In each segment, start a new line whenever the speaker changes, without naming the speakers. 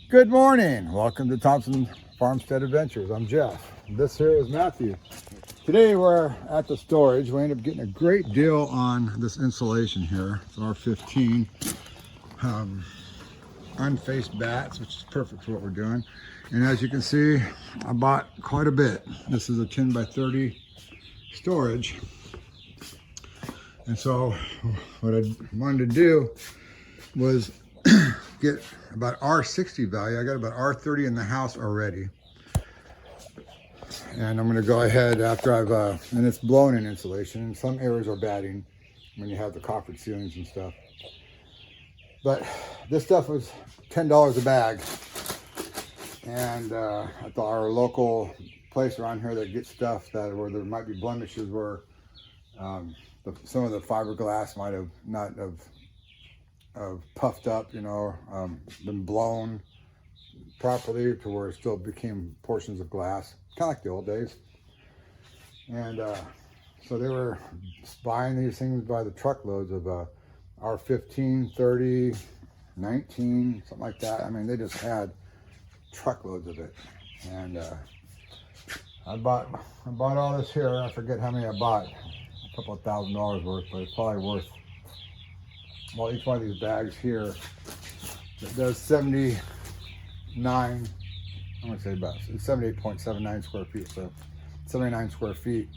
Good morning. Welcome to Thompson Farmstead Adventures. I'm Jeff. This here is Matthew. Today we're at the storage. We ended up getting a great deal on this insulation here. It's R15 unfaced bats, which is perfect for what we're doing. And as you can see, I bought quite a bit. This is a 10 by 30 storage. And so what I wanted to do was get about R60 value. I got about R30 in the house already. And I'm going to go ahead after I've, and it's blown in insulation. And some areas are batting when you have the coffered ceilings and stuff. But this stuff was $10 a bag. And at our local place around here that gets stuff that where there might be blemishes where some of the fiberglass might have not have puffed up, been blown properly to where it still became portions of glass, kind of like the old days. And so they were buying these things by the truckloads of R15, 30, 19, something like that. I mean, they just had truckloads of it. And I bought all this here. I forget how many I bought. A couple of $1,000 worth, but it's probably worth, well, each one of these bags here that does 79, I'm gonna say about 78.79 square feet, so 79 square feet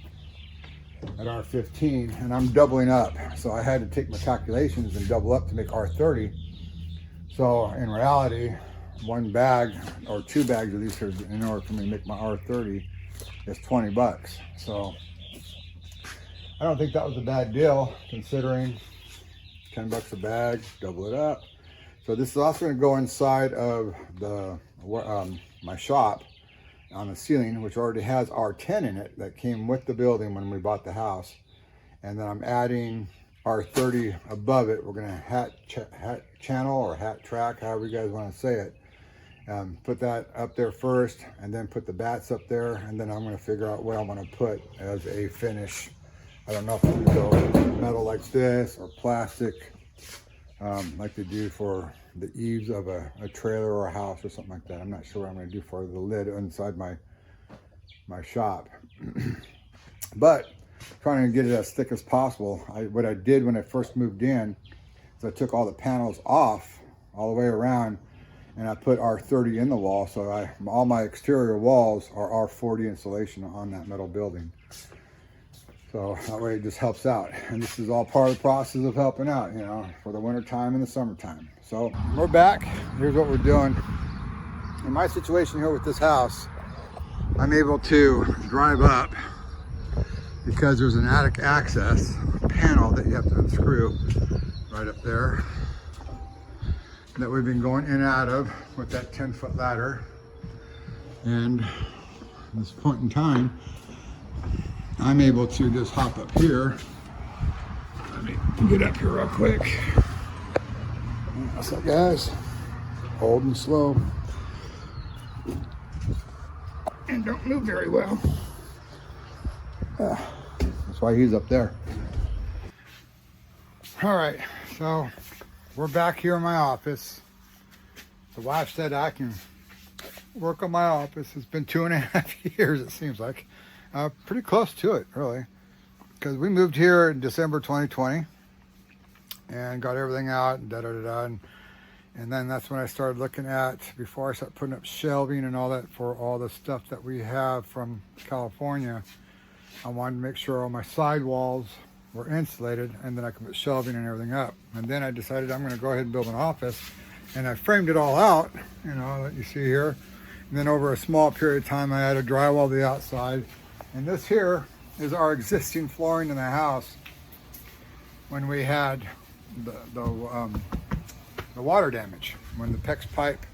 at R15, and I'm doubling up. So I had to take my calculations and double up to make R30. So in reality, one bag or two bags of these here, in order for me to make my R30, is 20 bucks. So I don't think that was a bad deal considering 10 bucks a bag, double it up. So this is also going to go inside of the my shop on the ceiling, which already has R10 in it that came with the building when we bought the house. And then I'm adding R30 above it. We're going to hat channel or hat track, however you guys want to say it. Put that up there first, and then put the bats up there, and then I'm going to figure out what I want to put as a finish. I don't know if I'm going to go metal like this or plastic like they do for the eaves of a trailer or a house or something like that. I'm not sure what I'm going to do for the lid inside my shop. But trying to get it as thick as possible. What I did when I first moved in is I took all the panels off all the way around, and I put R30 in the wall. So all my exterior walls are R40 insulation on that metal building. So that way it just helps out. And this is all part of the process of helping out, for the winter time and the summertime. So we're back. Here's what we're doing. In my situation here with this house, I'm able to drive up because there's an attic access panel that you have to unscrew right up there that we've been going in and out of with that 10-foot ladder. And at this point in time, I'm able to just hop up here. Let me get up here real quick. What's up, guys? Hold and slow. And don't move very well. That's why he's up there. All right, so we're back here in my office. The wife said I can work on my office. It's been 2.5 years, it seems like. Pretty close to it, really, because we moved here in December 2020 and got everything out and and then that's when I started looking at, before I started putting up shelving and all that for all the stuff that we have from California, I wanted to make sure all my side walls were insulated, and then I could put shelving and everything up. And then I decided I'm going to go ahead and build an office, and I framed it all out, that you see here. And then over a small period of time, I had to drywall the outside. And this here is our existing flooring in the house when we had the water damage, when the PEX pipe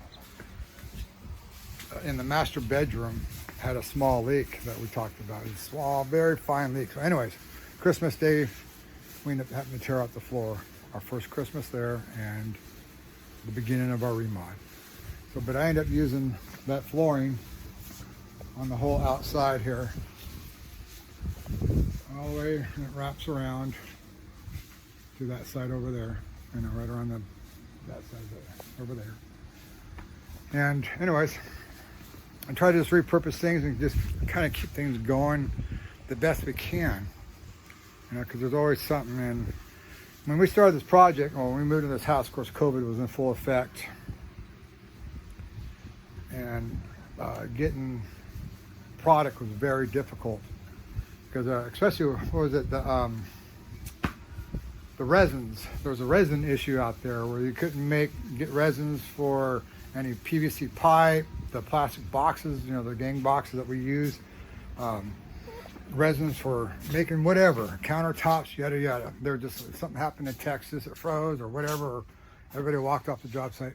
in the master bedroom had a small leak that we talked about. It's a small, very fine leak. So anyways, Christmas Day, we ended up having to tear out the floor. Our first Christmas there and the beginning of our remod. So, but I ended up using that flooring on the whole outside here. All the way, and it wraps around to that side over there, right around that side there, over there. And anyways, I try to just repurpose things and just kind of keep things going the best we can, you know, because there's always something. And when we started this project, well, when we moved to this house, of course, COVID was in full effect, and getting product was very difficult because especially, what was it, the resins. There was a resin issue out there where you couldn't get resins for any PVC pipe, the plastic boxes, you know, the gang boxes that we use, resins for making whatever, countertops, yada yada. There just, something happened in Texas, it froze or whatever, or everybody walked off the job site.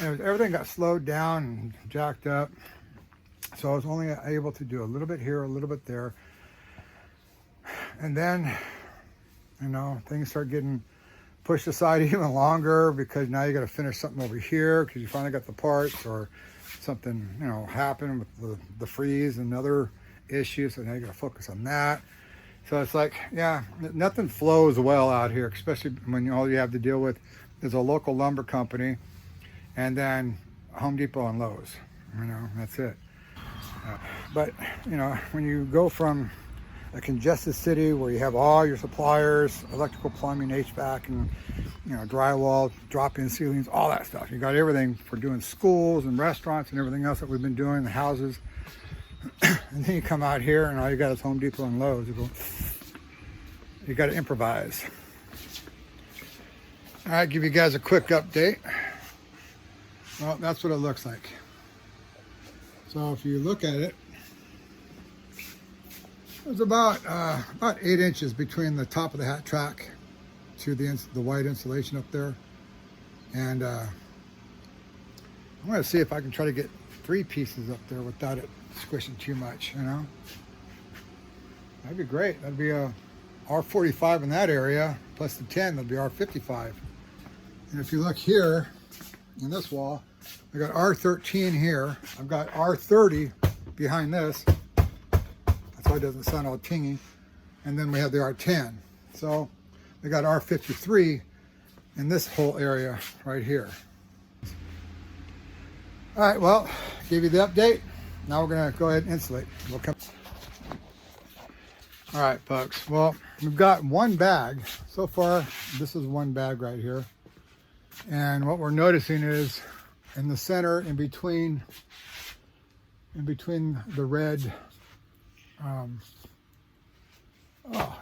And everything got slowed down and jacked up. So I was only able to do a little bit here, a little bit there. And then, you know, things start getting pushed aside even longer because now you got to finish something over here because you finally got the parts, or something, you know, happened with the freeze and other issues. So now you got to focus on that. So it's like, yeah, nothing flows well out here, especially when all you have to deal with is a local lumber company and then Home Depot and Lowe's, you know, that's it. But, you know, when you go from a congested city where you have all your suppliers, electrical, plumbing, HVAC, and, you know, drywall, drop-in ceilings, all that stuff. You got everything for doing schools and restaurants and everything else that we've been doing, the houses. And then you come out here and all you got is Home Depot and Lowe's. You got to improvise. All right, give you guys a quick update. Well, that's what it looks like. So if you look at it, there's about 8 inches between the top of the hat track to the white insulation up there. And I'm going to see if I can try to get 3 pieces up there without it squishing too much, you know. That'd be great. That'd be a R45 in that area, plus the 10, that'd be R55. And if you look here in this wall, I got R13 here. I've got R30 behind this. That's why it doesn't sound all tingy. And then we have the R10. So we got R53 in this whole area right here. All right, well, gave you the update. Now we're gonna go ahead and insulate. We'll come. All right, folks. Well, we've got one bag. So far, this is one bag right here. And what we're noticing is in the center, in between the red, oh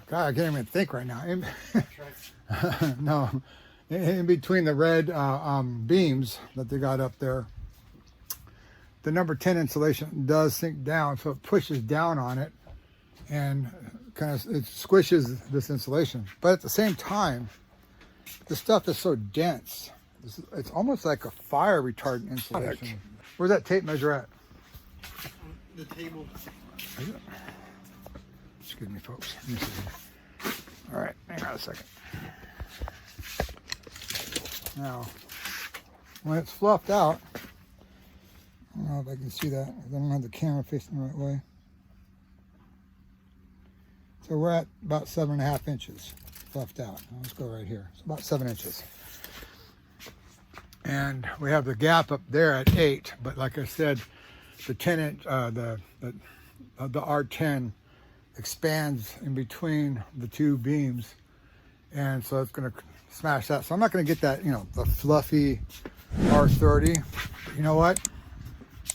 God, I can't even think right now. No, in between the red beams that they got up there, the number 10 insulation does sink down, so it pushes down on it and kind of it squishes this insulation. But at the same time, the stuff is so dense. It's almost like a fire retardant insulation. Where's that tape measure at?
The table.
Excuse me, folks. Let me see. All right, hang on a second. Now, when it's fluffed out, I don't know if I can see that. I don't have the camera facing the right way. So we're at about 7.5 inches fluffed out. Let's go right here. It's about 7 inches. And we have the gap up there at 8, but like I said, the 10-inch, the R10 expands in between the 2 beams, and so it's going to smash that. So I'm not going to get that, you know, the fluffy R30. But you know what?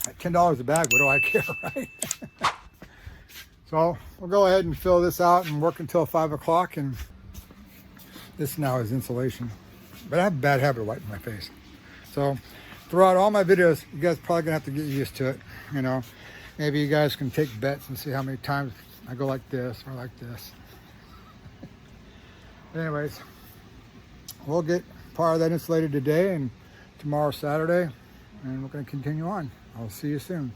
At $10 a bag, what do I care, right? So we'll go ahead and fill this out and work until 5 o'clock, and this now is insulation. But I have a bad habit of wiping my face. So throughout all my videos, you guys are probably gonna have to get used to it. You know, maybe you guys can take bets and see how many times I go like this or like this. But anyways, we'll get part of that insulated today, and tomorrow Saturday, and we're gonna continue on. I'll see you soon.